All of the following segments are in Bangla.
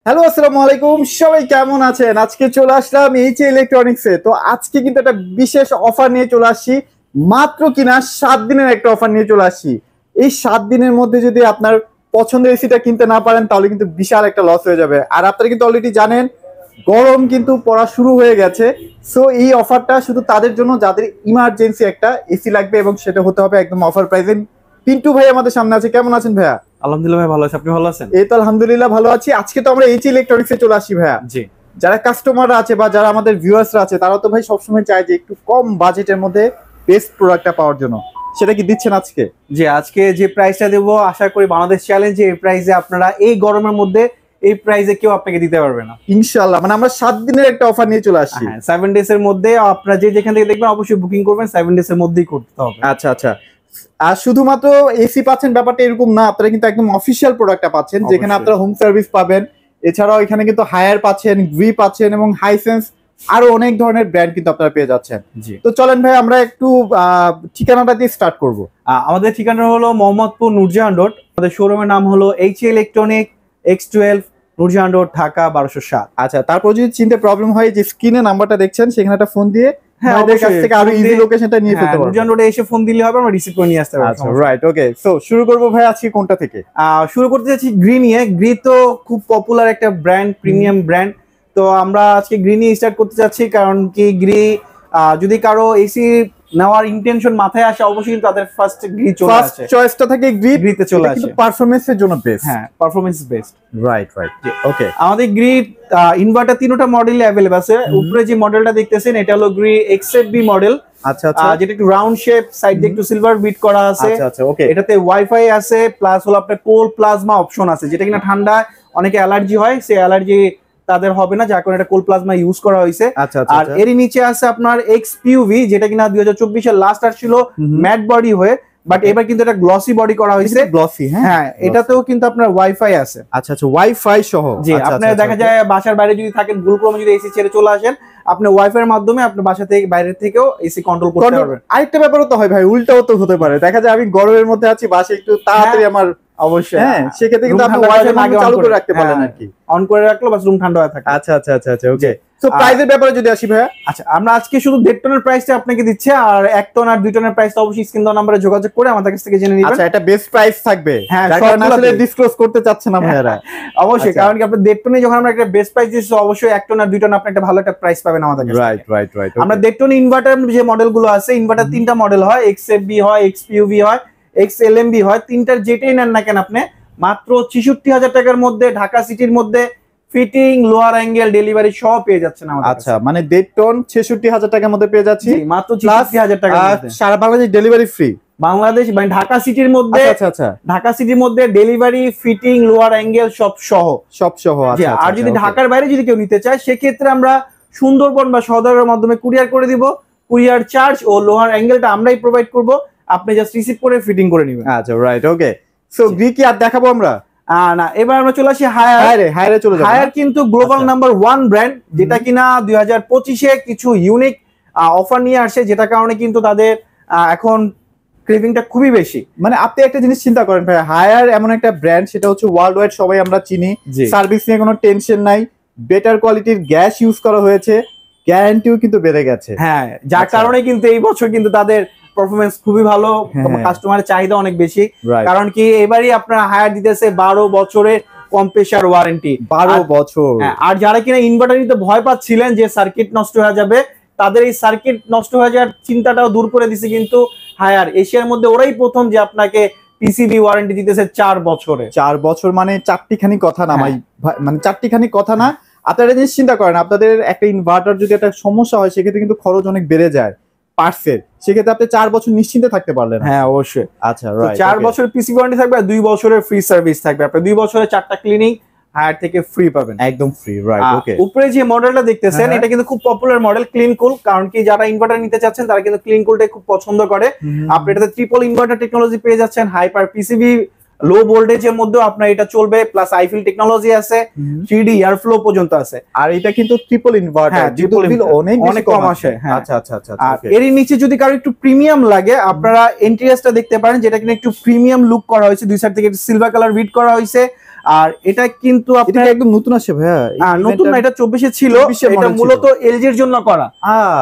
হ্যালো, আসসালামু আলাইকুম। সবাই কেমন আছেন? আজকে চলে আসলাম এইচ ইলেকট্রনিক্সে। তো আজকে কিন্তু একটা বিশেষ অফার নিয়ে চলে আসছি। মাত্র কিনা 7 দিনের একটা অফার নিয়ে চলে আসছি। এই 7 দিনের মধ্যে যদি আপনার পছন্দের এসিটা কিনতে না পারেন তাহলে কিন্তু বিশাল একটা লস হয়ে যাবে। আর আপনারা কিন্তু অলরেডি জানেন গরম কিন্তু পড়া শুরু হয়ে গেছে। সো এই অফারটা শুধু তাদের জন্য যাদের ইমার্জেন্সি একটা এসি লাগবে এবং সেটা হতে হবে একদম অফার প্রাইসে। পিন্টু ভাই আমাদের সামনে আছে। কেমন আছেন ভাইয়া? আলহামদুলিল্লাহ ভাই, ভালো আছি। আপনি ভালো আছেন? এই তো আলহামদুলিল্লাহ ভালো আছি। আজকে তো আমরা এইচ ইলেকট্রনিক্সে চলে আসি ভাইয়া। জি যারা কাস্টমাররা আছে বা যারা আমাদের ভিউয়ার্সরা আছে তারা তো ভাই সবসময় চায় যে একটু কম বাজেটের মধ্যে বেস্ট প্রোডাক্টটা পাওয়ার জন্য। সেটা কি দিচ্ছেন আজকে? জি, আজকে যে প্রাইসটা দেবো আশা করি বাংলাদেশ চ্যালেঞ্জে এই প্রাইসে আপনারা এই গরমের মধ্যে এই প্রাইসে কেউ আপনাকে দিতে পারবে না ইনশাআল্লাহ। মানে আমরা 7 দিনের একটা অফার নিয়ে চলে আসছি। হ্যাঁ, 7 ডেজ এর মধ্যে আপনারা যে যেখান থেকে দেখবেন অবশ্যই বুকিং করবেন। 7 ডেজ এর মধ্যেই করতে হবে। আচ্ছা আচ্ছা। আর শুধুমাত্র এসি পাচ্ছেন ব্যাপারটা এরকম না, আপনারা কিন্তু একদম অফিসিয়াল প্রোডাক্টটা পাচ্ছেন যেখানে অবশ্যই। আপনারা হোম সার্ভিস পাবেন। এছাড়াও এখানে কিন্তু হায়ার পাচ্ছেন, গ্রি পাচ্ছেন এবং হাইসেন্স আরো অনেক ধরনের ব্র্যান্ড কিন্তু আপনারা পেয়ে যাচ্ছেন। জি, তো চলেন ভাই আমরা একটু ঠিকানাটা দিয়ে স্টার্ট করব। আমাদের ঠিকানা হলো মোহাম্মদপুর নূরজাহান রোড। আমাদের শোরুমের নাম হলো H electronic X12 Nurjahan road, Dhaka 1207। আচ্ছা, তারপর যদি চিনতে প্রবলেম হয় যে স্ক্রিনে নাম্বারটা দেখছেন সেখানে একটা ফোন দিয়ে হ্যাঁ, আমাদের কাছ অবশ্যই। থেকে আরো ফোন ইজি দিয়ে- লোকেশনটা নিয়ে হ্যাঁ, ফেলতে পারবেন। নূরজাহান রোডে এসে ফোন দিলে হবে, আমরা রিসিভ করে নিয়ে আসতে পারবো। আচ্ছা, রাইট, ওকে। সো শুরু করব ভাই আজকে কোনটা থেকে? শুরু করতে যাচ্ছি গ্রি নিয়ে। গ্রি তো খুব পপুলার একটা ব্র্যান্ড, প্রিমিয়াম ব্র্যান্ড। তো আমরা আজকে গ্রি নিয়ে স্টার্ট করতে যাচ্ছি, কারণ কি গ্রি যদি কারো এসি নেওয়ার ইন্টেনশন মাথায় আসে অবশ্যই কিন্তু তাদের ফার্স্ট গ্রি চলে ফার্স্ট আসে। চয়েসটা থাকে গ্রি, গ্রিতে চলে আসে। কিন্তু পারফরম্যান্সের জন্য বেস্ট। হ্যাঁ, পারফরমেন্স বেস্ট। রাইট রাইট, ওকে। আমাদের গ্রি ইনভার্টার তিনটা মডেল অ্যাভেলেবল আছে। উপরে যে মডেলটা দেখতেছেন এটা হলো গ্রি XFB মডেল। আচ্ছা আচ্ছা যেটা একটু রাউন্ড শেপ, সাইড দিয়ে একটু সিলভার বিট করা আছে। আচ্ছা আচ্ছা, ওকে। এটাতে ওয়াইফাই আছে, প্লাস হলো আপনার কোল্ড প্লাজমা অপশন আছে, যেটা কিনা ঠান্ডা অনেকে অ্যালার্জি হয়, সেই অ্যালার্জি তাদের হবে না, যার কারণে এটা কোল্ড প্লাজমা ইউজ করা হয়েছে। আচ্ছা আচ্ছা, আর এরই নিচে আছে আপনার XPUV, যেটা কিনা 2024 এর লাস্ট আসছিল ম্যাট বডি হয়ে, বাট এবার কিন্তু এটা গ্লসি বডি করা হয়েছে। গ্লসি, হ্যাঁ, এটাতেও কিন্তু আপনার ওয়াইফাই আছে। আচ্ছা আচ্ছা, ওয়াইফাই সহ। জি, আচ্ছা, আপনার আচ্ছা, দেখা আচ্ছা, যায় বাসার বাইরে যদি থাকেন, ভুলক্রমে যদি এসি ছেড়ে চলে আসেন, আপনি ওয়াইফাই এর মাধ্যমে আপনার বাসা থেকে বাইরে থেকেও এসি কন্ট্রোল করতে পারবেন। আরেকটা ব্যাপারও তো হয় ভাই, উল্টাও তো হতে পারে। দেখা যায় আমি গরমের মধ্যে আছি, বাসে একটু তাড়াতাড়ি আমার, অবশ্যই। হ্যাঁ, সেক্ষেত্রে কিন্তু আপনি ওয়াইফাই আগে চালু করে রাখতে পারেন আর কি। অন করে রাখলো বাস, রুম ঠান্ডা হয়ে থাকে। আচ্ছা আচ্ছা আচ্ছা আচ্ছা, ওকে। সো প্রাইসের ব্যাপারে যদি আসি ভাইয়া। আচ্ছা, আমরা আজকে শুধু 1.5 টনের প্রাইসটা আপনাকে দিচ্ছি, আর 1 টন আর 2 টনের প্রাইসটা অবশ্যই স্ক্রিন দেওয়া নম্বরে যোগাযোগ করে আমাদের কাছ থেকে জেনে নিবেন। আচ্ছা, এটা বেস্ট প্রাইস থাকবে। হ্যাঁ, যার কারণে সবগুলোতে। আসলে ডিসক্লোজ করতে চাচ্ছে না ভাইয়ারা। অবশ্যই, আচ্ছা। কারণ কি আপনার 1.5 টনে যখন আমরা একটা বেস্ট প্রাইস দিচ্ছি, অবশ্যই 1 টন আর 2 টন আপনি একটা ভালো একটা প্রাইস পাবেন আমাদের কাছে। রাইট রাইট রাইট, আমরা 1.5 টন ইনভার্টার যে মডেলগুলো আছে, ইনভার্টার 3টা মডেল হয়, XFB হয়, XPUV হয়, XLMB হয়। তিনটার যেটাই নেন না কেন আপনি মাত্র 66,000 টাকার মধ্যে ঢাকা সিটির মধ্যে ফিটিং, লোয়ার অ্যাঙ্গেল, ডেলিভারি সব পেয়ে যাচ্ছেন আমাদের আচ্ছা, মানে 1.5 টন 66,000 টাকার মধ্যে পেয়ে যাচ্ছি, মাত্র 66,000 টাকার মধ্যে। সারা বাংলাদেশ ডেলিভারি ফ্রি। বাংলাদেশ মানে ঢাকা সিটির মধ্যে, আচ্ছা আচ্ছা, ঢাকা সিটির মধ্যে ডেলিভারি, ফিটিং, লোয়ার অ্যাঙ্গেল সব সহ। সব সহ। আচ্ছা, আর যদি okay. ঢাকার বাইরে যদি কেউ নিতে চায়, সেক্ষেত্রে আমরা সুন্দরবন বা সদরের মাধ্যমে কুরিয়ার করে দিব। কুরিয়ার চার্জ ও লোয়ার অ্যাঙ্গেলটা আমরাই প্রোভাইড করব, আপনি জাস্ট রিসিভ করে ফিটিং করে নেবেন। আচ্ছা, রাইট, ওকে। সো গ্রি কি আর দেখাবো আমরা? না, এবার আমরা চলে আসি হায়ার। হায়ারে চলে যাবো। হায়ার কিন্তু গ্লোবাল আচ্ছা। নাম্বার 1 ব্র্যান্ড, যেটা কিনা 2025-এ কিছু ইউনিক অফার নিয়ে আসে, যেটা কারণে কিন্তু তাদের এখন ক্রেভিংটা খুবই বেশি। মানে আপনি একটা জিনিস চিন্তা করেন ভাই, হায়ার এমন একটা ব্র্যান্ড, সেটা হচ্ছে ওয়ার্ল্ড ওয়াইড সবাই আমরা চিনি। জি। সার্ভিস নিয়ে কোনো টেনশন নাই, বেটার কোয়ালিটির গ্যাস ইউজ করা হয়েছে, গ্যারান্টিও কিন্তু বেড়ে গেছে। হ্যাঁ, যার আচ্ছা। কারণে কিন্তু এই বছর কিন্তু তাদের পারফরমেন্স খুবই ভালো, হ্যাঁ। কাস্টমারের চাহিদা অনেক বেশি। Right. কারণ কি এবারই আপনার হায়ার দিতেছে 12 বছরের কম্প্রেসার ওয়ারেন্টি। 12 বছর। আর যারা কিনা ইনভার্টার নিতে ভয় পাচ্ছিলেন যে সার্কিট নষ্ট হয়ে যাবে, তাদের এই সার্কিট নষ্ট হয়ে যাওয়ার চিন্তাটাও দূর করে দিছে কিন্তু হায়ার। এশিয়ার মধ্যে ওরাই প্রথম যে আপনাকে পিসিবি ওয়ারেন্টি দিতেছে 4 বছরে। 4 বছর মানে চারটিখানি কথা না হ্যাঁ। মানে চারটিখানি কথা না। আপনারা জিনিস চিন্তা করেন, আপনাদের একটা ইনভার্টার যদি একটা সমস্যা হয় সেক্ষেত্রে কিন্তু খরচ অনেক বেড়ে যায় পার্টসের, সেক্ষেত্রে আপনি 4 বছর নিশ্চিন্তে থাকতে পারলেন। হ্যাঁ, অবশ্যই। আচ্ছা, রাইট। 4 বছরের পিসিবি ওয়ারেন্টি থাকবে আর 2 বছরের ফ্রি সার্ভিস থাকবে। আপনি 2 বছরে 4টা ক্লিনিং হায়ার থেকে ফ্রি পাবেন, একদম ফ্রি, রাইট, ওকে। উপরে যে মডেলটা দেখতেছেন হ্যাঁ। এটা কিন্তু খুব পপুলার মডেল, ক্লিন কুল। কারণ কি যারা ইনভার্টার নিতে চাচ্ছেন তারা কিন্তু ক্লিন কুলটাই খুব পছন্দ করে। আপনি এটাতে ট্রিপল ইনভার্টার টেকনোলজি পেয়ে যাচ্ছেন, হাইপার পিসিবি, লো ভোল্টেজের মধ্যে আপনার এটা চলবে, প্লাস আইফিল টেকনোলজি আছে, 3D এয়ার ফ্লো পর্যন্ত আছে। আর এটা কিন্তু ট্রিপল ইনভার্টার, হ্যাঁ, বিদ্যুৎ বিল অনেক কম আসে। হ্যাঁ। আচ্ছা আচ্ছা আচ্ছা, আর ওকে। এরই নিচে যদি কারো একটু প্রিমিয়াম লাগে, আপনারা এন্ট্রিয়াসটা দেখতে পারেন, যেটা কিনা একটু প্রিমিয়াম লুক করা হয়েছে। দুই সাইড থেকে সিলভার কালার বিট করা হয়েছে, আর এটা কিন্তু এটা আপনার কি একদম নতুন আসে ভাইয়া? নতুন না, এটা 24 ছিল, 24 এটা model মূলত এলজি এর জন্য করা।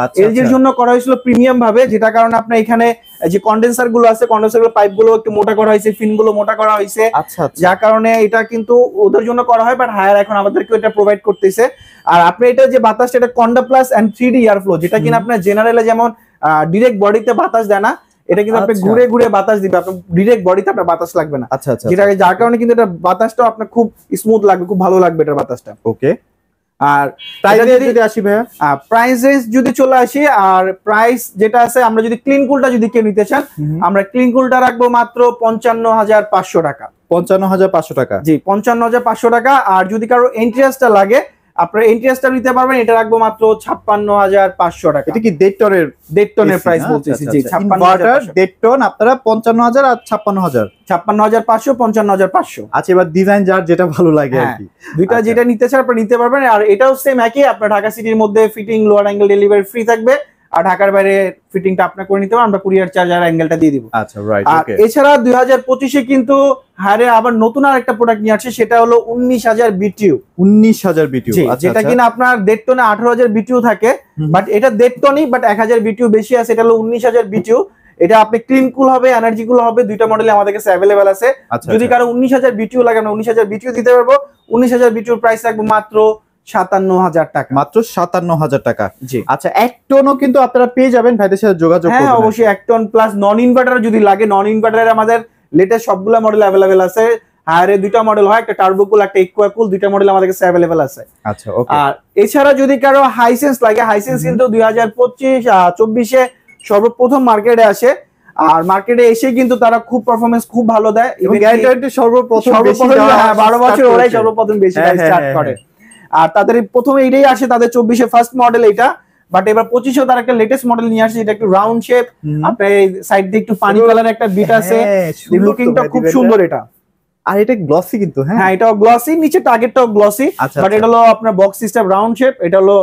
আচ্ছা এলজি এর জন্য করা হয়েছিল প্রিমিয়াম ভাবে, যেটা কারণে আপনার এখানে যে কন্ডেন্সার গুলো আছে, কন্ডেন্সার গুলো পাইপ গুলো একটু মোটা করা হয়েছে, ফিন গুলো মোটা করা হয়েছে, আচ্ছা আচ্ছা যার কারণে এটা কিন্তু ওদের জন্য করা হয়, বাট হায়ার এখন আমাদেরকে এটা প্রোভাইড করতেছে। আর আপনি এটা যে বাতাসটা, এটা কন্ডা plus and 3D air flow, যেটা কিনা আপনার জেনারেলে যেমন ডিরেক্ট বডিতে বাতাস দেয় না, এটা কিন্তু আপনি আচ্ছা। ঘুরে ঘুরে বাতাস দিবে, আপনার ডিরেক্ট বডিতে আপনার বাতাস লাগবে না, আচ্ছা আচ্ছা যেটা যার কারণে কিন্তু এটা বাতাসটা আপনার খুব স্মুথ লাগবে, খুব ভালো লাগবে এটার বাতাসটা। ওকে। আর প্রাইস এটা যদি আসি ভাইয়া, প্রাইসেস যদি চলে আসি, আর প্রাইস যেটা আছে, আমরা যদি ক্লিন কুলটা যদি কেউ নিতে চান, আমরা ক্লিন কুলটা রাখবো মাত্র 55,500 টাকা। 55,500 টাকা। জি, 55,500 টাকা। আর যদি কারো এন্ট্রিয়াসটা লাগে, আপনারা এন্ট্রিয়াসটা নিতে পারবেন, এটা রাখবো মাত্র 56,500 টাকা। এটা কি 1.5 টনের? 1.5 টনের প্রাইস বলতেছি। জি, 56,500 1.5 টন, আপনারা 55,000 আর 56,000। 56,500, 55,500। আচ্ছা, এবার ডিজাইন যার যেটা ভালো লাগে আর হ্যাঁ, কি। দুইটা আচ্ছা। যেটা নিতে চান আপনারা নিতে পারবেন। আর এটাও সেম একই, আপনার ঢাকা সিটির মধ্যে fitting, lower angle delivery free থাকবে, আর ঢাকার বাইরে ফিটিংটা আপনার করে নিতে পারেন, আমরা কুরিয়ার চার্জ আর অ্যাঙ্গেলটা দিয়ে দিব। আচ্ছা, রাইট, আর ওকে। এছাড়া 2025-এ কিন্তু হারে আবার নতুন আর একটা প্রোডাক্ট নিয়ে আসছে, সেটা হলো 19,000 বিটিউ। 19,000 বিটিউ। আচ্ছা, যেটা কিনা আপনার 1.5 টনে 18,000 বিটিউ থাকে, বাট এটা 1.5 টনই, বাট 1,000 বিটিউ বেশি আছে, এটা হলো 19,000 বিটিউ। এটা আপনি ক্লিন কুল হবে, এনার্জি কুল হবে, দুইটা মডেলে আমাদের কাছে অ্যাভেলেবেল আছে। যদি কারো 19,000 বিটিউ লাগে, আমরা 19,000 বিটিউ দিতে পারবো। 19,000 বিটিউর প্রাইস রাখবো মাত্র 57,000 টাকা। মাত্র 57,000 টাকা। জি, আচ্ছা, 1 টনও কিন্তু আপনারা পেয়ে যাবেন, ভাইদের সাথে যোগাযোগ করবেন। হ্যাঁ অবশ্যই 1 টন প্লাস নন ইনভার্টার যদি লাগে, নন ইনভার্টারে আমাদের লেটেস্ট সবগুলা মডেল অ্যাভেলেবেল আছে। হায়ারে দুইটা মডেল হয়, একটা টার্বো কুল, একটা ইকুয়া কুল, দুইটা মডেল আমাদের কাছে অ্যাভেলেবেল আছে। আচ্ছা, ওকে। আর এছাড়া যদি কারো হাইসেন্স লাগে, হাইসেন্স কিন্তু 2025-24-এ সর্বপ্রথম মার্কেটে আসে। আর মার্কেটে এসে কিন্তু তারা খুব পারফরমেন্স খুব ভালো দেয়, এবং গ্যারান্টি সর্বপ্রথম বেশি 12 বছর ওরাই সর্বপ্রথম বেশি স্টার্ট করে। আর তাদের প্রথমে এটাই আসে, তাদের 24-এ ফার্স্ট মডেল এটা, বাট এবার 25-এও তারা একটা লেটেস্ট মডেল নিয়ে আসছে, এটা একটু রাউন্ড শেপ, আপনার সাইড দিয়ে একটু পানি কালার একটা বিট আছে, লুকিংটা খুব সুন্দর এটা। আর এটা গ্লসি কিন্তু, হ্যাঁ এটাও গ্লসি, নিচে টার্গেটটাও গ্লসি, বাট এটা হলো আপনার বক্স সিস্টেম রাউন্ড শেপ, এটা হলো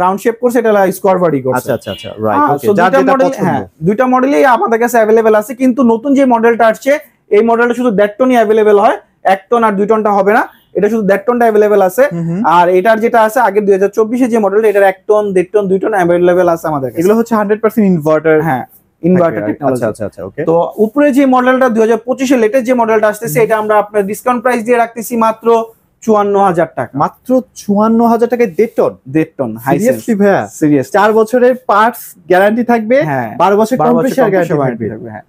রাউন্ড শেপ করছে, এটা হলো স্কোয়ার বডি করছে। আচ্ছা আচ্ছা আচ্ছা, রাইট, ওকে। যার যেটা পছন্দ, হ্যাঁ দুইটা মডেলই আমাদের কাছে अवेलेबल আছে, কিন্তু নতুন যে মডেলটা আসছে, এই মডেলটা শুধু 1.5 টনই अवेलेबल হয়, 1 টন আর 2 টনটা হবে না, এটা শুধু 1.5 টনটা अवेलेबल আছে। আর এটার যেটা আছে আগের 2024-এ যে মডেলটা, এটার 1 টন 1.5 টন 2 টন अवेलेबल আছে আমাদের কাছে। এগুলো হচ্ছে 100% ইনভার্টার। হ্যাঁ, ইনভার্টার টেকনোলজি। আচ্ছা আচ্ছা, ওকে। তো উপরে যে মডেলটা 2025-এ লেটেস্ট যে মডেলটা আসতেছে, এটা আমরা আপনার ডিসকাউন্ট প্রাইস দিয়ে রাখতেছি মাত্র 54,000 টাকা। মাত্র 54,000 টাকায় 1.5 টন। 1.5 টন সিরিয়াসলি ভাইয়া? সিরিয়াস। 4 বছরের পার্টস গ্যারান্টি থাকবে, হ্যাঁ 12 বছর কম্প্রেসার গ্যারান্টি থাকবে। হ্যাঁ।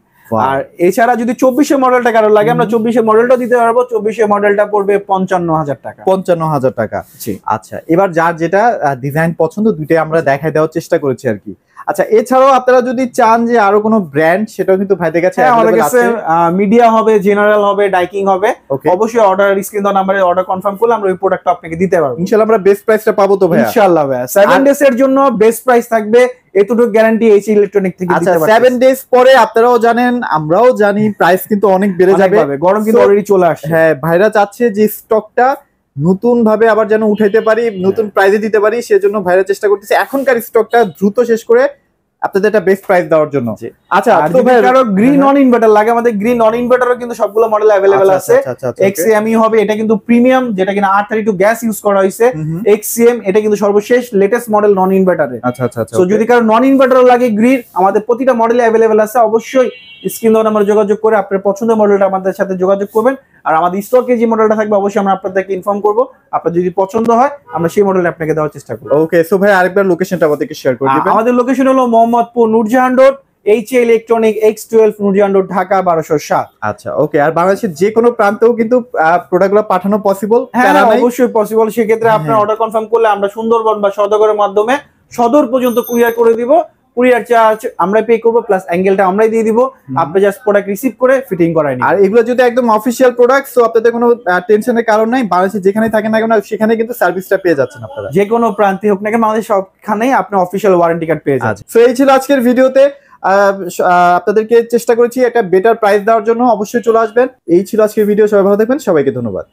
আর এছাড়া যদি 24-এর মডেলটা কারো লাগে, আমরা 24-এর মডেলটা দিতে পারবো। 24-এর মডেলটা পড়বে 55,000 টাকা। 55,000 টাকা। জি। আচ্ছা, এবার যার যেটা ডিজাইন পছন্দ, দুইটাই আমরা দেখাই দেওয়ার চেষ্টা করেছি আর কি। আচ্ছা, এছাড়াও আপনারা যদি চান যে আরো কোনো ব্র্যান্ড, সেটাও কিন্তু ভাইদের কাছে আমাদের available কাছে আছে। মিডিয়া হবে, জেনারেল হবে, ডাইকিং হবে। Okay. অবশ্যই অর্ডার স্ক্রিন দেওয়া নাম্বারে অর্ডার কনফার্ম করলে আমরা ওই প্রোডাক্টটা আপনাকে দিতে পারবো। ইনশাআল্লাহ আমরা বেস্ট প্রাইসটা পাবো তো ভাইয়া? ইনশাআল্লাহ ভাইয়া 7 ডেজ এর জন্য বেস্ট প্রাইস থাকবে, এতটুকু গ্যারান্টি এইচ ইলেকট্রনিক থেকে আচ্ছা, দিতে পারবো। 7 ডেজ পরে আপনারাও জানেন, আমরাও জানি, প্রাইস কিন্তু অনেক বেড়ে যাবে। গরম কিন্তু So, অলরেডি চলে আসছে। হ্যাঁ, ভাইরা চাচ্ছে যে স্টকটা নতুন ভাবে আবার যেন উঠাইতে পারি, নতুন প্রাইসে দিতে পারি, সেজন্য ভাইরা চেষ্টা করতেছে এখনকার স্টকটা দ্রুত শেষ করে আপনাদের একটা বেস্ট প্রাইস দেওয়ার জন্য। আচ্ছা, আর তো যদি কারো গ্রিন নন ইনভার্টার লাগে, আমাদের গ্রিন নন ইনভার্টারও কিন্তু সবগুলো মডেল अवेलेबल আছে। এক্সএমই হবে, এটা কিন্তু প্রিমিয়াম, যেটা কিনা R32 গ্যাস ইউজ করা হয়েছে। এক্সএম এটা কিন্তু সর্বশেষ লেটেস্ট মডেল নন ইনভার্টারে। আচ্ছা আচ্ছা আচ্ছা, সো যদি কারো নন ইনভার্টার লাগে গ্রিন, আমাদের প্রতিটা মডেলে अवेलेबल আছে। অবশ্যই স্ক্রিন দেওয়া নাম্বারে যোগাযোগ করে আপনার পছন্দের মডেলটা আমাদের সাথে যোগাযোগ করবেন। আর আমাদের স্টকে যে মডেলটা থাকবে অবশ্যই আমরা আপনাদেরকে ইনফর্ম করব। আপনার যদি পছন্দ হয়, আমরা সেই মডেলটা আপনাকে দেওয়ার চেষ্টা করব। ওকে। সো ভাই, আরেকবার লোকেশনটা আমাদেরকে শেয়ার করে দিবেন। আমাদের লোকেশন হলো Mohammadpur Nurjahan road, H electronic X12 Nurjahan road, Dhaka 1207। আচ্ছা, ওকে। আর বাংলাদেশের যে কোনো প্রান্তেও কিন্তু প্রোডাক্টগুলো পাঠানো পসিবল? হ্যাঁ অবশ্যই পসিবল। সেক্ষেত্রে আপনার অর্ডার কনফার্ম করলে আমরা সুন্দরবন বা সওদাগরের মাধ্যমে সদর পর্যন্ত কুরিয়ার করে দিব। কুরিয়ার চার্জ আমরা পে করব, প্লাস অ্যাঙ্গেলটা আমরাই দিয়ে দিব। আপনি জাস্ট প্রোডাক্ট রিসিভ করে ফিটিং করাই নিন। আর এগুলো যদি একদম অফিশিয়াল প্রোডাক্ট, সো আপনাদের কোনো টেনশনের কারণ নাই। বাংলাদেশে যেখানে থাকেন না কেন, সেখানে কিন্তু সার্ভিসটা পেয়ে যাচ্ছেন আপনারা। যে কোনো প্রান্তে হোক না কেন, আমাদের সবখানেই আপনি অফিশিয়াল ওয়ারেন্টি কার্ড পেয়ে যাচ্ছেন। সো এই ছিল আজকের ভিডিওতে। আপনাদেরকে চেষ্টা করেছি একটা বেটার প্রাইস দেওয়ার জন্য, অবশ্যই চলে আসবেন। এই ছিল আজকের ভিডিও, সবাই ভালো থাকবেন, সবাইকে ধন্যবাদ।